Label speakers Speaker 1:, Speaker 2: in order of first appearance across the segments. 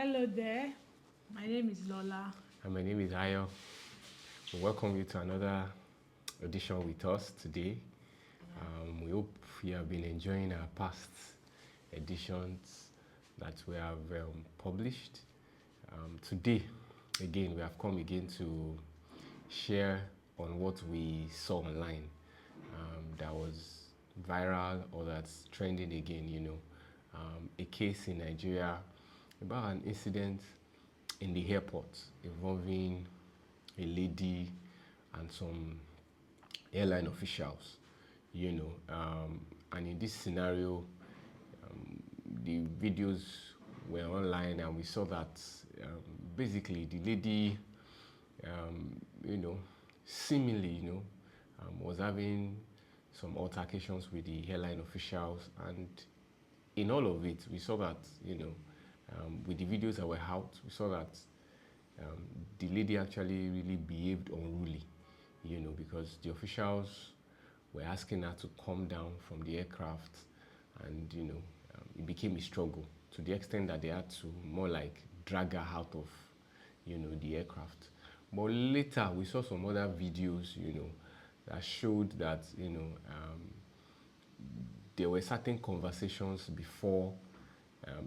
Speaker 1: Hello there. My name is Lola.
Speaker 2: And my name is Ayo. We welcome you to another edition with us today. We hope you have been enjoying our past editions that we have published. Today, again, we have come again to share on what we saw online that was viral or that's trending again, a case in Nigeria about an incident in the airport involving a lady and some airline officials, and in this scenario, the videos were online and we saw that basically the lady, seemingly, was having some altercations with the airline officials, and in all of it, we saw that, with the videos that were out, we saw that the lady actually really behaved unruly, because the officials were asking her to come down from the aircraft, and it became a struggle to the extent that they had to more like drag her out of, the aircraft. But later we saw some other videos, that showed that there were certain conversations before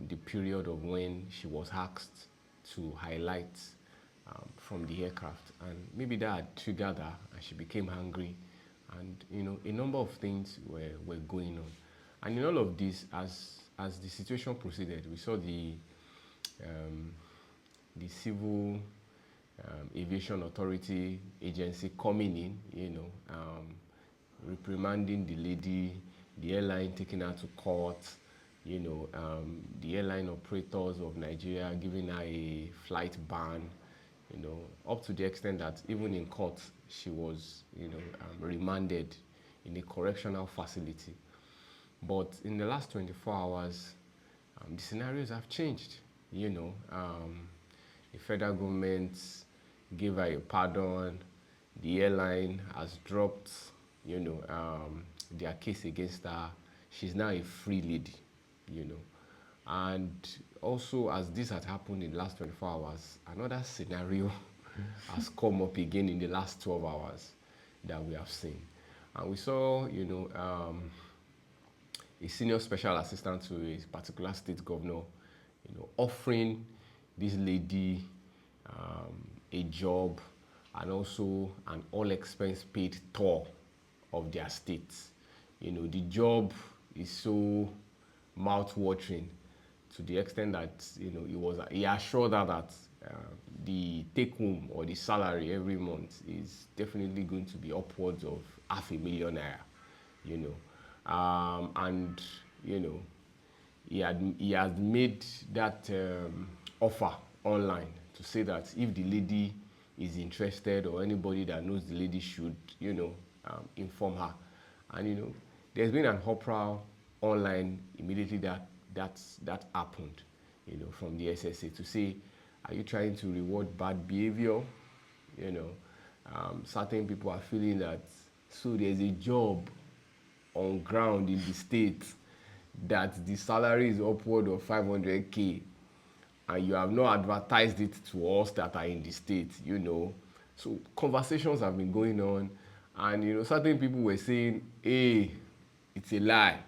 Speaker 2: the period of when she was asked to highlight from the aircraft, and maybe that had triggered her and she became angry, and a number of things were going on. And in all of this, as the situation proceeded, we saw the civil aviation authority agency coming in, reprimanding the lady, the airline taking her to court, the airline operators of Nigeria giving her a flight ban, up to the extent that even in court she was, remanded in a correctional facility. But in the last 24 hours, the scenarios have changed. The federal government gave her a pardon. The airline has dropped, their case against her. She's now a free lady, And also, as this had happened in the last 24 hours, another scenario has come up again in the last 12 hours that we have seen. And we saw, a senior special assistant to a particular state governor, offering this lady a job and also an all-expense paid tour of their states. The job is so mouth-watering to the extent that he assured her that the take-home or the salary every month is definitely going to be upwards of $500,000 naira, and he had made that offer online to say that if the lady is interested or anybody that knows the lady should inform her. And there's been an uproar online immediately that happened, from the SSA to say, are you trying to reward bad behavior? Certain people are feeling that, so there's a job on ground in the state that the salary is upward of 500K, and you have not advertised it to us that are in the state, So conversations have been going on, and certain people were saying, hey, it's a lie.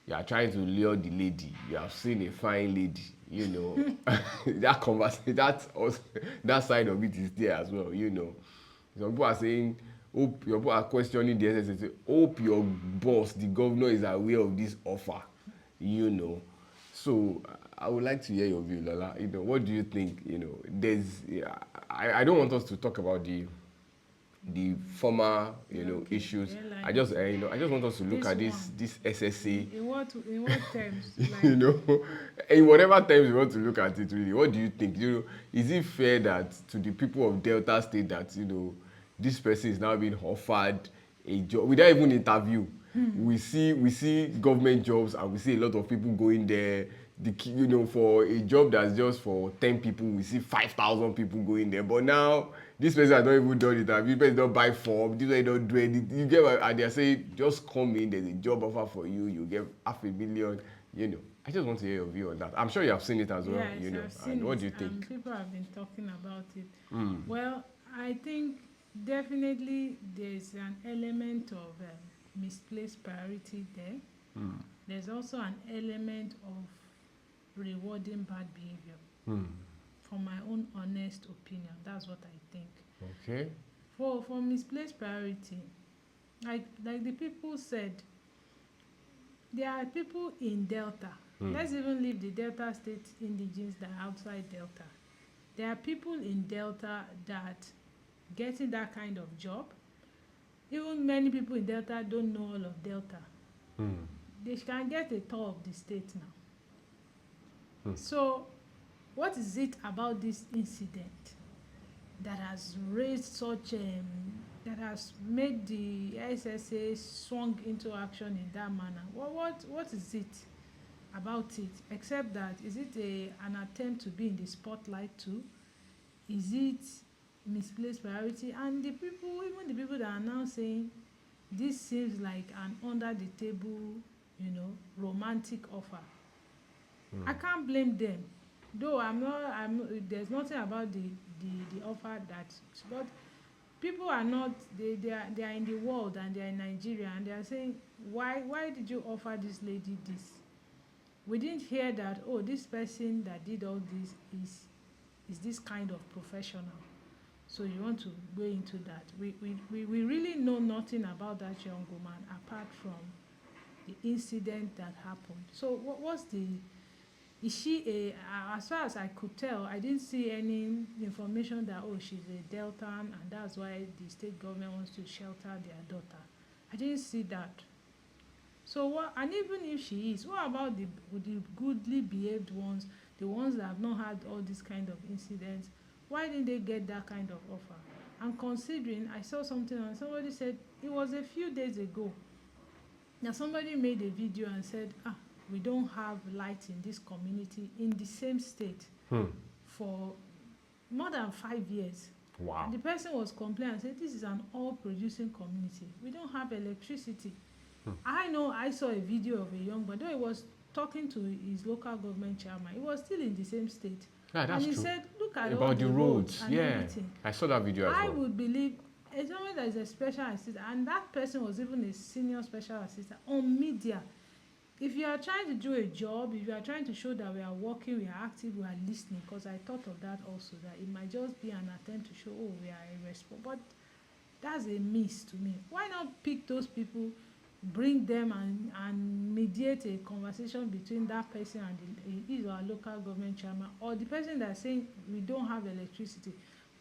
Speaker 2: You are trying to lure the lady. You have seen a fine lady, that conversation, that side of it is there as well, Some people are saying, hope your people are questioning the SSA. Hope your boss, the governor, is aware of this offer, So I would like to hear your view, Lola. What do you think? I don't want us to talk about the former, issues.
Speaker 1: Airline.
Speaker 2: I just want us to look at this SSA.
Speaker 1: In what terms?
Speaker 2: In whatever terms you want to look at it, really. What do you think? Is it fair that to the people of Delta State that this person is now being offered a job without even interview? We see government jobs, and we see a lot of people going there. For a job that's just for 10 people, we see 5,000 people going there. But now this person has not even done it. This person don't buy form. This person don't do anything. You get what? And they're saying, just come in. There's a job offer for you. You get $500,000. I just want to hear your view on that. I'm sure you have seen it as well,
Speaker 1: Yes,
Speaker 2: you know.
Speaker 1: I've seen
Speaker 2: And what
Speaker 1: it,
Speaker 2: do you
Speaker 1: and
Speaker 2: think?
Speaker 1: people have been talking about it.
Speaker 2: Mm.
Speaker 1: Well, I think definitely there's an element of misplaced priority there.
Speaker 2: Mm.
Speaker 1: There's also an element of rewarding bad behavior.
Speaker 2: Mm.
Speaker 1: From my own honest opinion, that's what I think.
Speaker 2: Okay.
Speaker 1: For misplaced priority, like the people said, there are people in Delta.
Speaker 2: Mm.
Speaker 1: Let's even leave the Delta state indigenes that are outside Delta. There are people in Delta that getting that kind of job. Even many people in Delta don't know all of Delta.
Speaker 2: Mm.
Speaker 1: They can get a tour of the state now.
Speaker 2: Mm.
Speaker 1: So, what is it about this incident that has raised such that has made the SSA swung into action in that manner? What is it about it? Except that, is it an attempt to be in the spotlight too? Is it misplaced priority? And the people, even the people that are now saying this seems like an under the table, romantic offer. I can't blame them. Though there's nothing about the offer that, but people are not, they are in the world and they are in Nigeria and they are saying, why did you offer this lady this? We didn't hear that, oh, this person that did all this is this kind of professional. So you want to go into that. We really know nothing about that young woman apart from the incident that happened. So what's the, is she as far as I could tell, I didn't see any information that, oh, she's a Deltan and that's why the state government wants to shelter their daughter. I didn't see that. So what, and even if she is, what about the goodly behaved ones, the ones that have not had all these kind of incidents? Why didn't they get that kind of offer? And considering, I saw something and somebody said it was a few days ago that somebody made a video and said, we don't have light in this community in the same state for more than 5 years.
Speaker 2: Wow.
Speaker 1: And the person was complaining and said, this is an oil producing community. We don't have electricity. I know I saw a video of a young boy, though he was talking to his local government chairman. He was still in the same state.
Speaker 2: Yeah, that's
Speaker 1: and he
Speaker 2: true.
Speaker 1: said, look at all
Speaker 2: About the roads,
Speaker 1: and
Speaker 2: yeah.
Speaker 1: everything.
Speaker 2: I saw that video as well.
Speaker 1: I would believe it's someone that is a special assistant, and that person was even a senior special assistant on media. If you are trying to do a job, if you are trying to show that we are working, we are active, we are listening, because I thought of that also, that it might just be an attempt to show, oh, we are a response. But that's a miss to me. Why not pick those people, bring them and mediate a conversation between that person and his or our local government chairman, or the person that's saying we don't have electricity.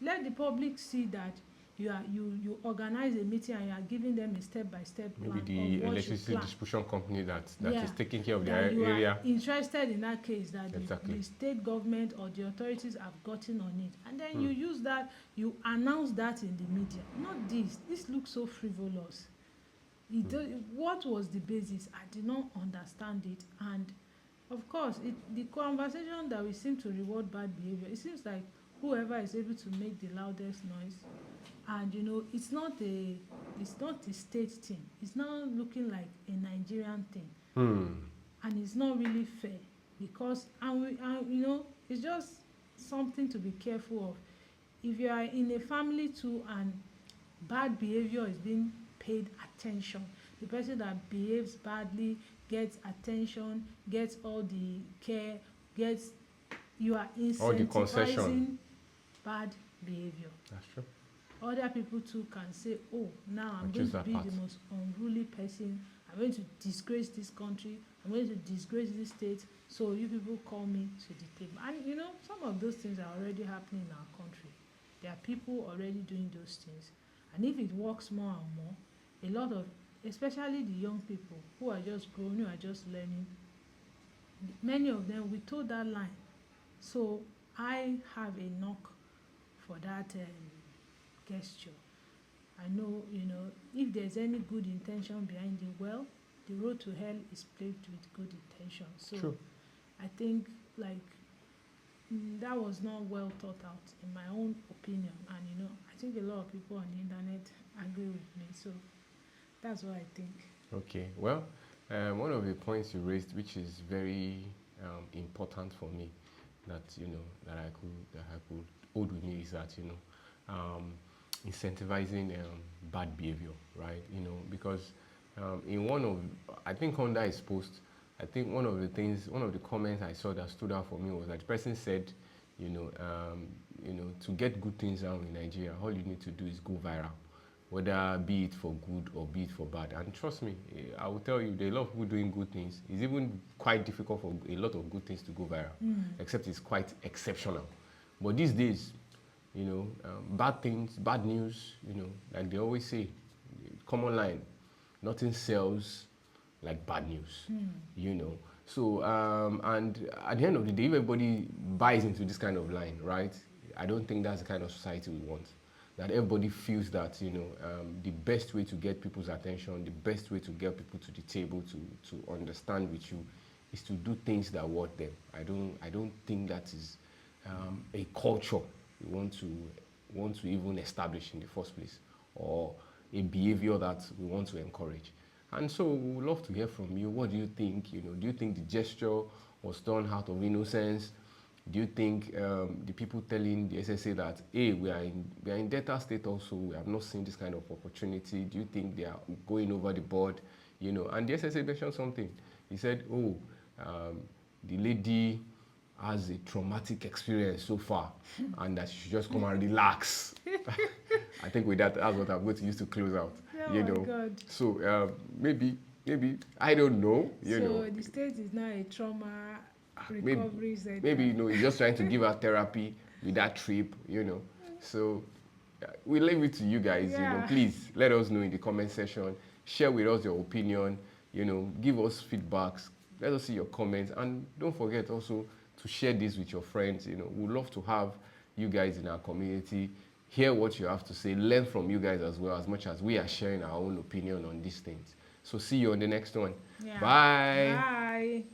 Speaker 1: Let the public see that you organize a meeting and you are giving them a step-by-step plan
Speaker 2: Maybe the electricity distribution company that is taking care of the area.
Speaker 1: You are interested in that case, that
Speaker 2: Exactly.
Speaker 1: the state government or the authorities have gotten on it, and then you use that, you announce that in the media. Not this looks so frivolous. What was the basis? I did not understand it. And of course, the conversation that we seem to reward bad behavior, it seems like whoever is able to make the loudest noise, and it's not a state thing. It's now looking like a Nigerian thing. And it's not really fair, because it's just something to be careful of. If you are in a family too and bad behavior is being paid attention, the person that behaves badly gets attention, gets all the care, you are incentivizing bad behavior.
Speaker 2: That's true.
Speaker 1: Other people too can say, oh, now I'm going to be the most unruly person. I'm going to disgrace this country. I'm going to disgrace this state. So you people call me to the table. And some of those things are already happening in our country. There are people already doing those things. And if it works more and more, a lot of, especially the young people who are just growing, who are just learning, many of them will toe that line. So I have a knock for that gesture. I know, if there's any good intention behind it, well, the road to hell is paved with good intention. So
Speaker 2: True.
Speaker 1: I think that was not well thought out, in my own opinion. And I think a lot of people on the internet agree with me. So that's what I think.
Speaker 2: Okay. Well, one of the points you raised, which is very important for me that that I could hold with me is that incentivizing bad behavior, right? Because in one of, I think under his post, I think one of the things, one of the comments I saw that stood out for me was that the person said, to get good things out in Nigeria, all you need to do is go viral, whether be it for good or be it for bad. And trust me, I will tell you, there are a lot of people doing good things. It's even quite difficult for a lot of good things to go viral, except it's quite exceptional. But these days, bad things, bad news, like they always say, common line, nothing sells like bad news, So, and at the end of the day, if everybody buys into this kind of line, right, I don't think that's the kind of society we want. That everybody feels that, the best way to get people's attention, the best way to get people to the table to understand with you is to do things that worth them. I don't think that is a culture we want to even establish in the first place, or a behavior that we want to encourage. And so we would love to hear from you. What do you think? Do you think the gesture was done out of innocence? Do you think the people telling the SSA that, hey, we are in data state also, we have not seen this kind of opportunity, do you think they are going over the board? And the SSA mentioned something. He said, oh, the lady has a traumatic experience so far and that she should just come and relax. I think with that, that's what I'm going to use to close out.
Speaker 1: Oh my God.
Speaker 2: So maybe I don't know.
Speaker 1: So the state is now a trauma recovery center.
Speaker 2: Maybe he's just trying to give her therapy with that trip. So we leave it to you guys.
Speaker 1: Yeah.
Speaker 2: Please let us know in the comment section. Share with us your opinion. Give us feedbacks. Let us see your comments, and don't forget also to share this with your friends. We'd love to have you guys in our community, hear what you have to say, learn from you guys as well, as much as we are sharing our own opinion on these things. So see you on the next one.
Speaker 1: Yeah.
Speaker 2: Bye.
Speaker 1: Bye.